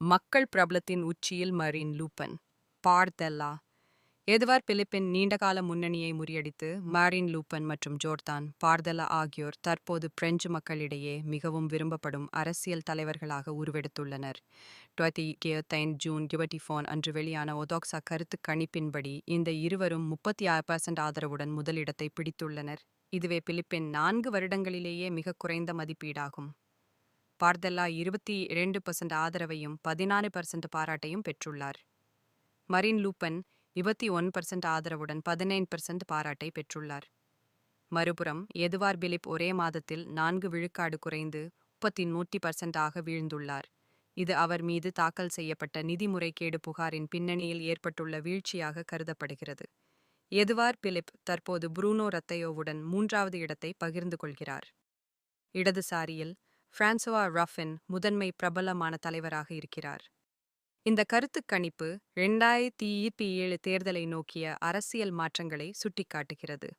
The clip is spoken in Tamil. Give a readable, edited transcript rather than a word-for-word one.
மக்கள் பிரபலத்தின் உச்சியில் மரீன் லூபன். பார்தெல்லா. எதுவார் பிலிப்பின் நீண்டகால முன்னணியை முறியடித்து மாரின் லூபன் மற்றும் ஜோர்தான் பார்தெல்லா ஆகியோர் தற்போது பிரெஞ்சு மக்களிடையே மிகவும் விரும்பப்படும் அரசியல் தலைவர்களாக உருவெடுத்துள்ளனர். 25 ஜூன் 24 அன்று வெளியான ஒதோக்சா கருத்து கணிப்பின்படி இந்த இருவரும் 36% ஆதரவுடன் முதலிடத்தை பிடித்துள்ளனர். இதுவே பிலிப்பின் 4 வருடங்களிலேயே மிக குறைந்த மதிப்பீடாகும். பார்தெல்லா 22% ஆதரவையும் 16% பாராட்டையும் பெற்றுள்ளார். மரீன் லூபன் 21% ஆதரவுடன் 15% பாராட்டை பெற்றுள்ளார். மறுபுறம் எதுவார் பிலிப் ஒரே மாதத்தில் 4 விழுக்காடு குறைந்து 31% வீழ்ந்துள்ளார். இது அவர் மீது தாக்கல் செய்யப்பட்ட நிதி முறைகேடு புகாரின் பின்னணியில் ஏற்பட்டுள்ள வீழ்ச்சியாக கருதப்படுகிறது. எதுவார் பிலிப் தற்போது ப்ரூனோ ரத்தையோவுடன் 3வது இடத்தை பகிர்ந்து கொள்கிறார். இடதுசாரியில் பிரான்சுவா ரஃபின் முதன்மை பிரபலமான தலைவராக இருக்கிறார். இந்த கருத்து கணிப்பு 2027 தேர்தலை நோக்கிய அரசியல் மாற்றங்களை சுட்டிக்காட்டுகிறது.